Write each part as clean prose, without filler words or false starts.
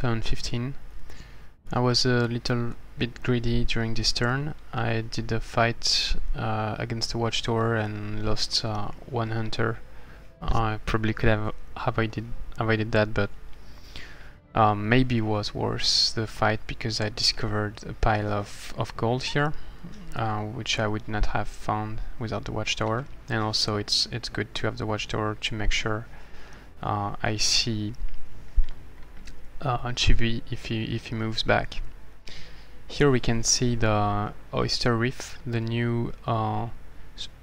turn 15. I was a little bit greedy during this turn. I did a fight against the watchtower and lost one hunter. I probably could have avoided that, but maybe it was worse the fight because I discovered a pile of gold here, which I would not have found without the watchtower. And also it's good to have the watchtower to make sure I see Chivi if he moves back. Here we can see the Oyster Reef, the new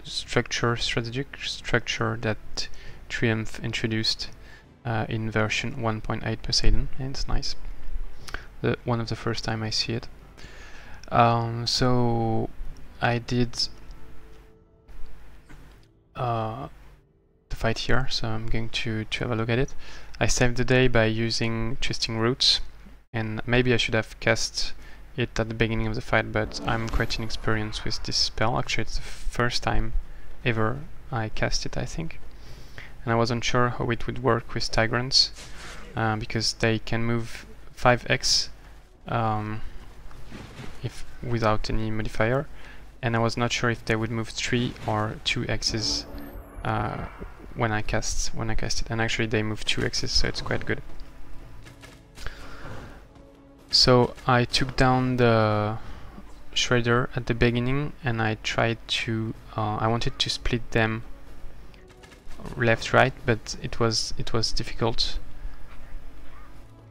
strategic structure that Triumph introduced in version 1.8 Poseidon, and it's nice. One of the first time I see it. So I did the fight here, so I'm going to have a look at it. I saved the day by using Twisting Roots, and maybe I should have cast it at the beginning of the fight, but I'm quite inexperienced with this spell. Actually, it's the first time ever I cast it, I think. And I wasn't sure how it would work with Tigrans, because they can move 5x if without any modifier, and I was not sure if they would move 3 or 2x's when I cast it, and actually they move 2x's, so it's quite good. So I took down the Shredder at the beginning, and I tried to I wanted to split them left right, but it was difficult.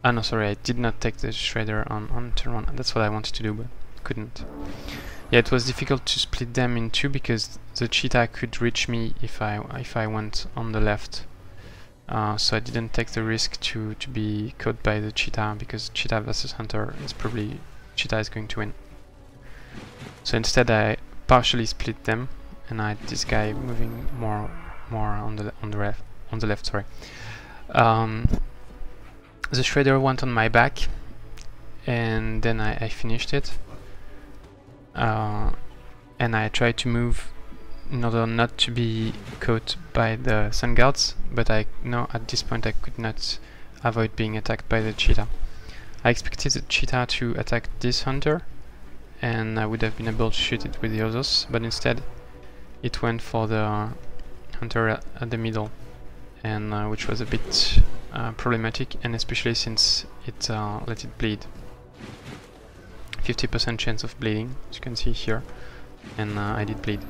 Ah no, sorry, I did not take the Shredder on turn 1. That's what I wanted to do, but couldn't. Yeah, it was difficult to split them in two because the cheetah could reach me if I went on the left. So I didn't take the risk to be caught by the cheetah, because cheetah versus hunter is probably cheetah is going to win. So instead I partially split them, and I had this guy moving more on the left. Sorry. The Shredder went on my back, and then I finished it. And I tried to move in order not to be caught by the Sun Guards, but I know at this point I could not avoid being attacked by the cheetah. I expected the cheetah to attack this hunter, and I would have been able to shoot it with the others, but instead it went for the hunter at the middle, and which was a bit problematic, and especially since it let it bleed. 50% chance of bleeding, as you can see here, and I did bleed.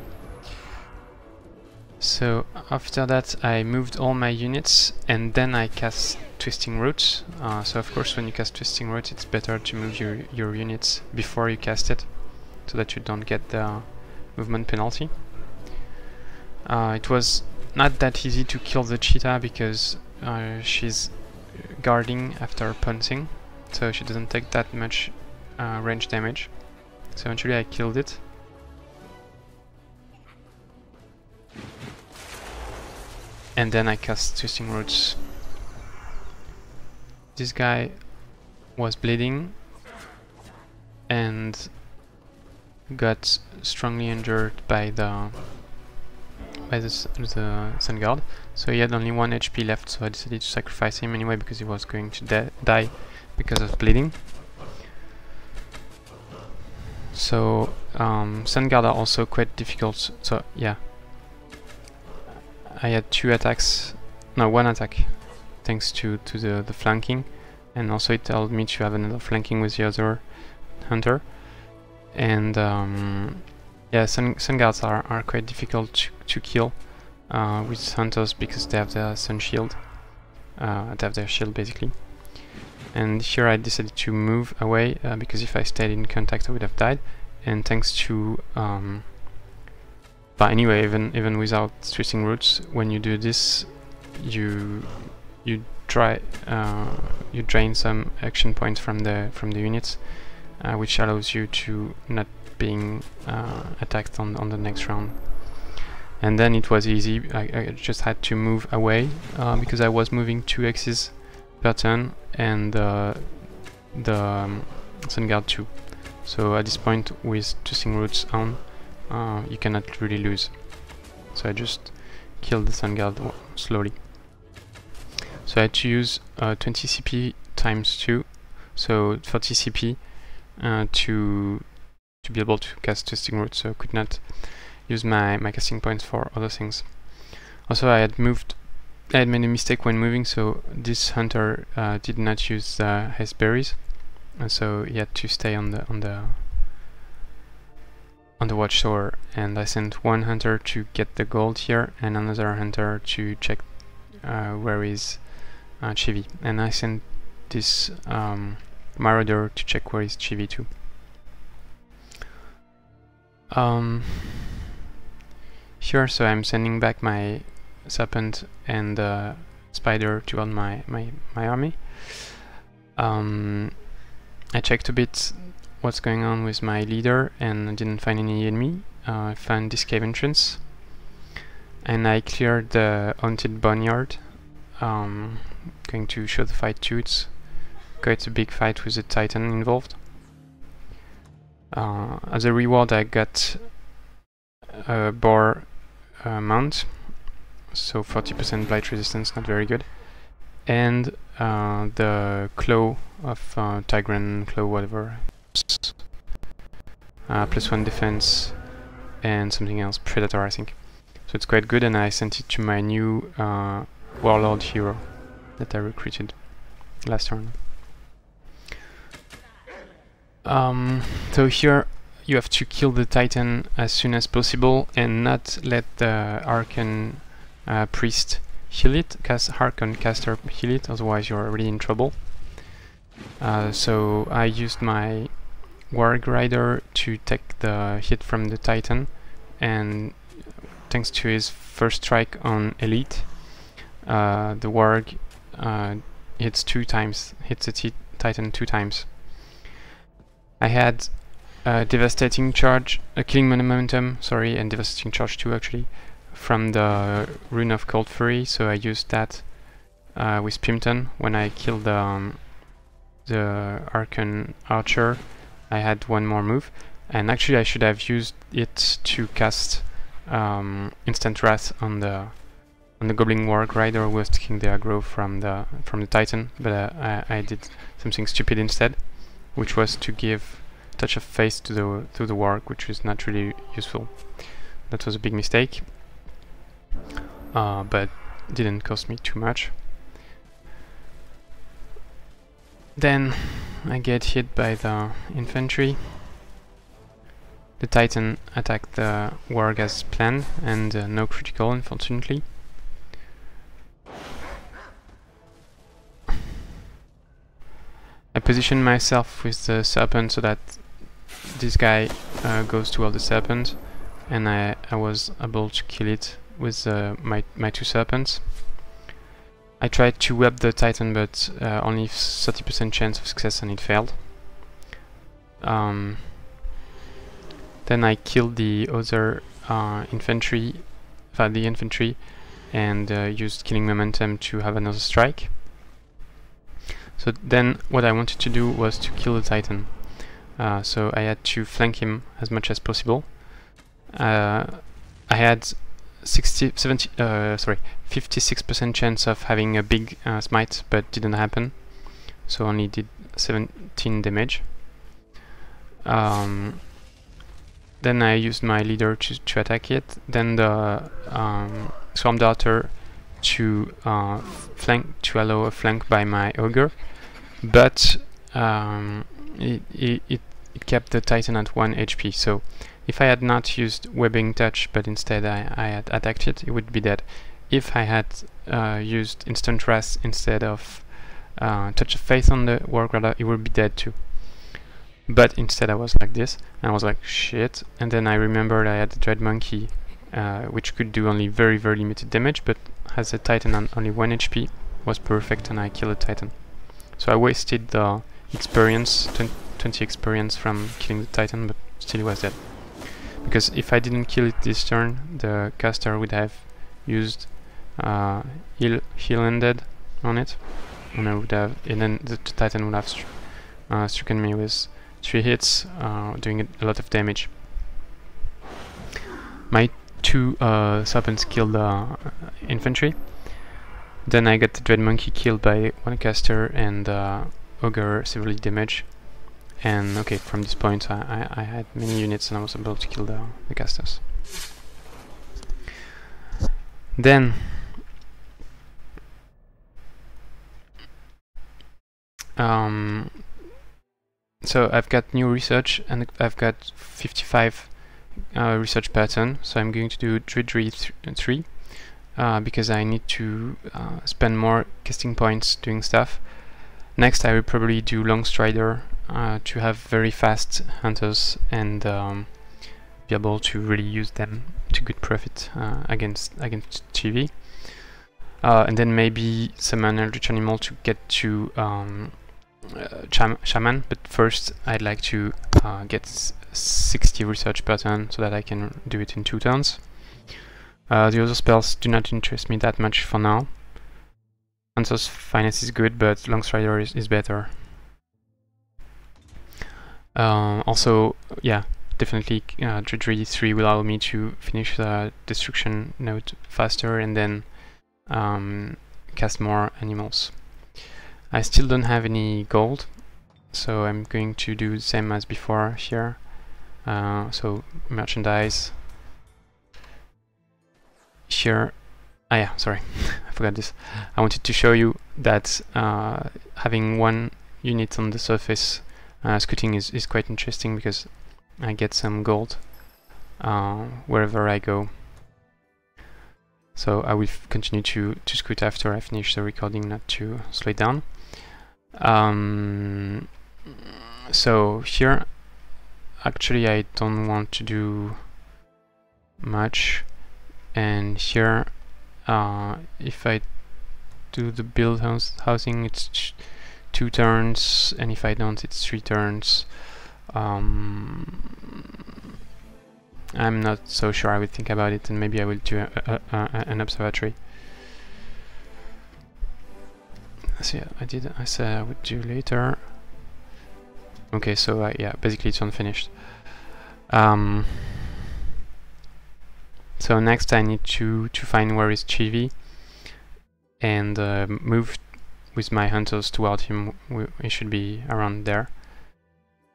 So after that I moved all my units, and then I cast Twisting Roots. So of course when you cast Twisting Roots it's better to move your units before you cast it, so that you don't get the movement penalty. It was not that easy to kill the cheetah because she's guarding after pouncing, so she doesn't take that much range damage. So eventually I killed it. And then I cast Twisting Roots. This guy was bleeding and got strongly injured by the Sun Guard. So he had only 1 HP left, so I decided to sacrifice him anyway because he was going to die because of bleeding. So Sun Guard are also quite difficult. So yeah, I had 1 attack thanks to the flanking, and also it allowed me to have another flanking with the other hunter. And yeah, Sun Guards are quite difficult to kill with hunters because they have their sun shield, they have their shield basically. And here I decided to move away because if I stayed in contact I would have died. And thanks to but anyway, even without Twisting Roots, when you do this, you drain some action points from the units, which allows you to not being attacked on the next round. And then it was easy. I just had to move away because I was moving 2x's per turn, and the Sun Guard 2. So at this point, with Twisting Roots on, you cannot really lose. So I just killed the Sun Guard slowly. So I had to use 20 CP times 2 so 40 CP to be able to cast Twisting Root, so I could not use my casting points for other things. Also, I had made a mistake when moving, so this hunter did not use Haste Berries, and so he had to stay on the watchtower, and I sent one hunter to get the gold here and another hunter to check where is Chivi, and I sent this Marauder to check where is Chivi too. Here, so I'm sending back my Serpent and Spider to on my army. I checked a bit what's going on with my leader and didn't find any enemy. I found this cave entrance and I cleared the Haunted Boneyard. Going to show the fight too. It's quite a big fight with a Titan involved. As a reward I got a boar mount, so 40% blight resistance, not very good, and the claw of Tigran claw, whatever, +1 defense and something else, predator I think. So it's quite good, and I sent it to my new warlord hero that I recruited last turn. So here you have to kill the Titan as soon as possible and not let the Archon priest heal it, Archon caster heal it, otherwise you're already in trouble. So I used my Warg Rider to take the hit from the Titan, and thanks to his first strike on Elite, the Warg hits the Titan 2 times. I had devastating charge, killing momentum, sorry, and devastating charge too actually, from the Rune of Cold Fury, so I used that with Pimpton when I killed the Archon Archer. I had one more move, and actually I should have used it to cast Instant Wrath on the Goblin Warg Rider who was taking the aggro from the Titan, but I did something stupid instead, which was to give Touch of Face to the Warg, which is not really useful. That was a big mistake, but didn't cost me too much. Then I get hit by the infantry. The Titan attacked the Warg as planned, and no critical, unfortunately. I position myself with the Serpent so that this guy goes toward the Serpent, and I was able to kill it with my 2 Serpents. I tried to web the Titan, but only 30% chance of success, and it failed. Then I killed the other infantry, and used killing momentum to have another strike. So then what I wanted to do was to kill the Titan. So I had to flank him as much as possible. I had 56% chance of having a big smite, but didn't happen. So only did 17 damage. Then I used my leader to attack it. Then the Swarm Darter to allow a flank by my Ogre, but it kept the Titan at 1 HP. So if I had not used Webbing Touch, but instead I had attacked it, it would be dead. If I had used Instant Wrath instead of Touch of Faith on the Warg Rider, it would be dead too. But instead I was like this, and I was like, shit. And then I remembered I had the Dread Monkey, which could do only very, very limited damage, but has a Titan on only 1 HP, was perfect, and I killed a Titan. So I wasted the experience, 20 experience from killing the Titan, but still it was dead. Because if I didn't kill it this turn, the caster would have used Hiliadan on it, and then the Titan would have stricken me with 3 hits, doing a lot of damage. My 2 Serpents killed the infantry. Then I got the Dread Monkey killed by 1 caster, and Ogre severely damaged. And okay, from this point I had many units and I was able to kill the casters. Then so I've got new research and I've got 55 research pattern, so I'm going to do Druidry III because I need to spend more casting points doing stuff. Next I will probably do Long Strider to have very fast hunters and be able to really use them to good profit against chivi. And then maybe summon Eldritch Animal to get to Shaman, but first I'd like to get 60 research pattern so that I can do it in 2 turns. The other spells do not interest me that much for now. Hunter's Finance is good, but Long Strider is better. Also, yeah, definitely Druidry III will allow me to finish the destruction node faster and then cast more animals. I still don't have any gold, so I'm going to do the same as before here. So merchandise here. Ah yeah, sorry, I forgot this. I wanted to show you that having 1 unit on the surface scouting is quite interesting because I get some gold wherever I go. So I will continue to scout after I finish the recording, not to slow it down. So here, actually I don't want to do much, and here if I do the build housing it's 2 turns, and if I don't it's 3 turns. I'm not so sure. I will think about it and maybe I will do an observatory. So yeah, I said I would do later. Okay, so yeah, basically it's unfinished. So next I need to find where is Chivi and move with my hunters toward him. He should be around there.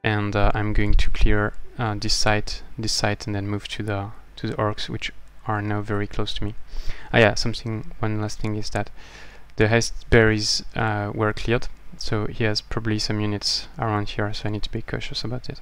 And I'm going to clear this site, and then move to the orcs, which are now very close to me. Ah yeah, one last thing is that the haste berries were cleared, so he has probably some units around here, so I need to be cautious about it.